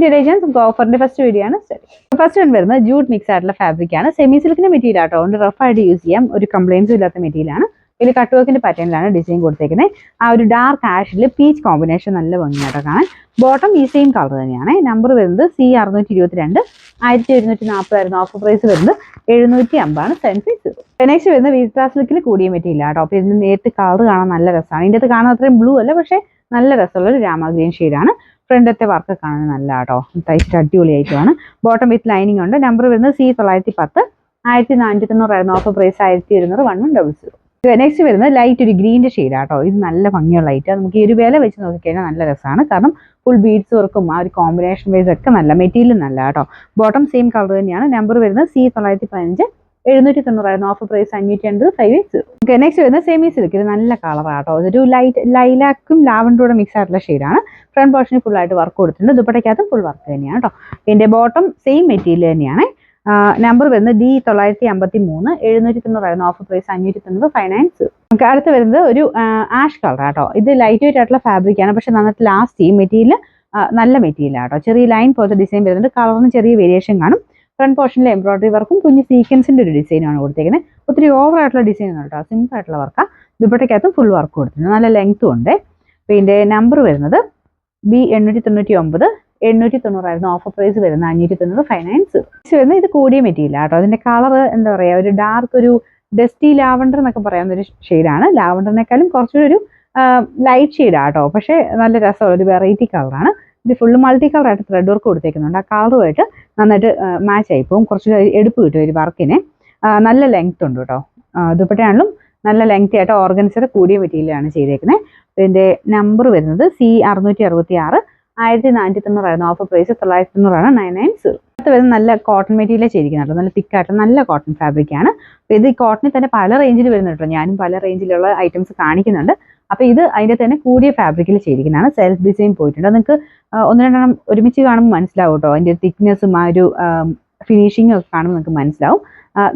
നമുക്ക് ഓഫറിന്റെ first video ആണ്. First one വരുന്നത് ജൂട്ട് മിക്സ് ആയിട്ടുള്ള ഫാബ്രിക് ആണ്. സെമി സിൽക്കിന്റെ മെറ്റീരിയൽ ആട്ടോ, അതുകൊണ്ട് റഫ് ആയിട്ട് യൂസ് ചെയ്യാം. ഒരു കംപ്ലൈൻസും ഇല്ലാത്ത മെറ്റീരിയൽ ആണ്. ഇതിൽ കട്ട് വർക്കിന്റെ പാറ്റേണിലാണ് ഡിസൈൻ കൊടുത്തേക്കുന്നത്. ആ ഒരു ഡാർക്ക് ആഷിൽ പീച്ച് കോമ്പിനേഷൻ നല്ല ഭംഗിയായിട്ട് കാണാൻ. ബോട്ടം ഈ സെയിം കളർ തന്നെയാണ്. നമ്പർ വരുന്നത് C622, 1140 ആയിരുന്നു. ഓഫർ പ്രൈസ് വരുന്നത് 750 750. നെക്സ്റ്റ് വരുന്നത് വീട്രാ സിൽക്കിൽ കൂടിയ മെറ്റീരിയൽ ആട്ടോ. അപ്പോൾ ഇതിന് നേരിട്ട് കളർ കാണാൻ നല്ല രസമാണ്. ഇതിൻ്റെ അകത്ത് കാണാൻ അത്രയും ബ്ലൂ അല്ല, പക്ഷേ നല്ല രസമുള്ള ഒരു രാമ ഗ്രീൻ ഷെയ്ഡാണ്. ഫ്രണ്ടത്തെ വർക്ക് കാണാൻ നല്ല ആട്ടോ, തയ്ച്ചിട്ട് അടിപൊളിയായിട്ടുമാണ്. ബോട്ടം വിത്ത് ലൈനിങ് ഉണ്ട്. നമ്പർ വരുന്നത് C910, 1490 ആയിരുന്നു. Offer price 1100 1100. നെക്സ്റ്റ് വരുന്നത് ലൈറ്റ് ഒരു ഗ്രീൻ്റെ ഷെയ്ഡ് ആട്ടോ. ഇത് നല്ല ഭംഗിയുള്ള ലൈറ്റ്. നമുക്ക് ഈ ഒരു വില വെച്ച് നോക്കിക്കഴിഞ്ഞാൽ നല്ല രസമാണ്. കാരണം ഫുൾ ബീഡ്സ് വർക്കും ആ ഒരു കോമ്പിനേഷൻ വൈസ് ഒക്കെ നല്ല മെറ്റീരിയൽ നല്ല ആട്ടോ. ബോട്ടം സെയിം കളർ തന്നെയാണ്. നമ്പർ വരുന്നത് C915, 790 ആയിരുന്നു. Offer price 550 580. നെക്സ്റ്റ് വരുന്നത് സെമി സിൽക്ക്. ഇത് നല്ല കളറാട്ടോ. ഇതൊരു ലൈറ്റ് ലൈലാക്കും ലാവൻഡറുടെ മിക്സ് ആയിട്ടുള്ള ഷെയ്ഡാണ്. ഫ്രണ്ട് പോർഷനിൽ ഫുൾ ആയിട്ട് വർക്ക് കൊടുത്തിട്ടുണ്ട്. ദുപ്പട്ടയ്ക്കകത്തും ഫുൾ വർക്ക് തന്നെയാണ് കേട്ടോ. ഇതിന്റെ ബോട്ടം സെയിം മെറ്റീരിയൽ തന്നെയാണ്. നമ്പർ വരുന്നത് D953, 790 ആയിരുന്നു. Offer price 590 590. നമുക്ക് അടുത്ത് വരുന്നത് ഒരു ആഷ് കളർ ആട്ടോ. ഇത് ലൈറ്റ് വെയിറ്റ് ആയിട്ടുള്ള ഫാബ്രിക് ആണ്, പക്ഷെ നന്നായിട്ട് ലാസ്റ്റ് ചെയ്യും. മെറ്റീരിയൽ നല്ല മെറ്റീരിയൽ ആട്ടോ. ചെറിയ ലൈൻ പോലത്തെ ഡിസൈൻ വരുന്നുണ്ട്. കളറിന് ചെറിയ വേരിയേഷൻ കാണും. ഫ്രണ്ട് പോർഷനിൽ എംബ്രോയിഡറി വർക്കും കുഞ്ഞ് സീക്വൻസിന്റെ ഒരു ഡിസൈനാണ് കൊടുത്തേക്കുന്നത്. ഒത്തിരി ഓവർ ആയിട്ടുള്ള ഡിസൈൻ ആണ് കേട്ടോ, സിമ്പിൾ ആയിട്ടുള്ള വർക്കാണ്. ദുപ്പട്ടയ്ക്കകത്തും ഫുൾ വർക്ക് കൊടുത്തിട്ടുണ്ട്. നല്ല ലെങ്ത്തും ഉണ്ട്. അപ്പോൾ ഇതിന്റെ നമ്പർ വരുന്നത് B899, 890 ആയിരുന്നു. ഓഫർ പ്രൈസ് വരുന്നത് 590 590. വരുന്നത് ഇത് കൂടിയ മെറ്റീരിയൽ ആട്ടോ. അതിന്റെ കളർ എന്താ പറയുക, ഒരു ഡാർക്ക് ഒരു ഡസ്റ്റി ലാവൻഡർ എന്നൊക്കെ പറയാവുന്ന ഒരു ഷെയ്ഡാണ്. ലാവൻഡറിനേക്കാളും കുറച്ചുകൂടി ഒരു ലൈറ്റ് ഷെയ്ഡ് ആട്ടോ, പക്ഷേ നല്ല രസമുള്ള ഒരു വെറൈറ്റി കളറാണ്. ഇത് ഫുള്ള് മൾട്ടി കളറായിട്ട് ത്രെഡ് വർക്ക് കൊടുത്തേക്കുന്നുണ്ട്. ആ കളറുമായിട്ട് നന്നായിട്ട് മാച്ച് ആയി പോകും. കുറച്ച് എടുപ്പ് കിട്ടും ഒരു വർക്കിന്. നല്ല ലെങ്ത് ഉണ്ട് കേട്ടോ. ദുപ്പട്ടയാണെങ്കിലും നല്ല ലെങ്ത് ആയിട്ട് ഓർഗൻസയുടെ കൂടിയ മെറ്റീരിയലാണ് ചെയ്തേക്കുന്നത്. ഇതിന്റെ നമ്പർ വരുന്നത് C666, 1490 ആയിരുന്നു. ഓഫർ പ്രൈസ് 990 ആണ് 990. അടുത്ത് വരുന്നത് നല്ല കോട്ടൺ മെറ്റീരിയൽ ചെയ്തിരിക്കുന്നുണ്ട്. നല്ല തിക്കായിട്ട് നല്ല കോട്ടൺ ഫാബ്രിക് ആണ്. അപ്പോൾ ഇത് കോട്ടണിൽ തന്നെ പല റേഞ്ചിൽ വരുന്നുണ്ടോ. ഞാനും പല റേഞ്ചിലുള്ള ഐറ്റംസ് കാണിക്കുന്നുണ്ട്. അപ്പോൾ ഇത് അതിൻ്റെ തന്നെ കൂടിയ ഫാബ്രിക്കിൽ ചെയ്തിരിക്കുന്നതാണ്. സെൽഫ് ഡിസൈൻ പോയിട്ടുണ്ട്. നിങ്ങൾക്ക് ഒന്ന് രണ്ടെണ്ണം ഒരുമിച്ച് കാണുമ്പോൾ മനസ്സിലാവും കേട്ടോ. അതിൻ്റെ തിക്നെസ്സും ആ ഒരു ഫിനിഷിങ്ങും ഒക്കെ കാണുമ്പോൾ നിങ്ങൾക്ക് മനസ്സിലാവും.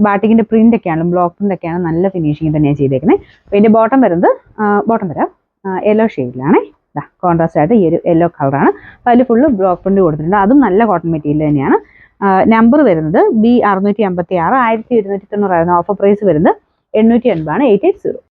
ബാട്ടിക്കിൻ്റെ പ്രിന്റ് ഒക്കെയാണ്, ബ്ലോക്ക് പ്രിന്റ് ഒക്കെയാണ്, നല്ല ഫിനിഷിങ് തന്നെയാണ് ചെയ്തേക്കുന്നത്. അപ്പോൾ ഇതിൻ്റെ ബോട്ടം വരുന്നത് ബോട്ടം വരാം യെല്ലോ ഷെയ്ഡിലാണ്. കോൺട്രാസ്റ്റ് ആയിട്ട് ഈ ഒരു യെല്ലോ കളറാണ്. അപ്പോൾ അതിൽ ഫുള്ള് ബ്ലോക്ക് പ്രിന്റ് കൊടുത്തിട്ടുണ്ട്. അതും നല്ല കോട്ടൺ മെറ്റീരിയൽ തന്നെയാണ്. നമ്പർ വരുന്നത് B656, 1290 ആയിരുന്നു. ഓഫർ പ്രൈസ് വരുന്നത് 880 ആണ് 880.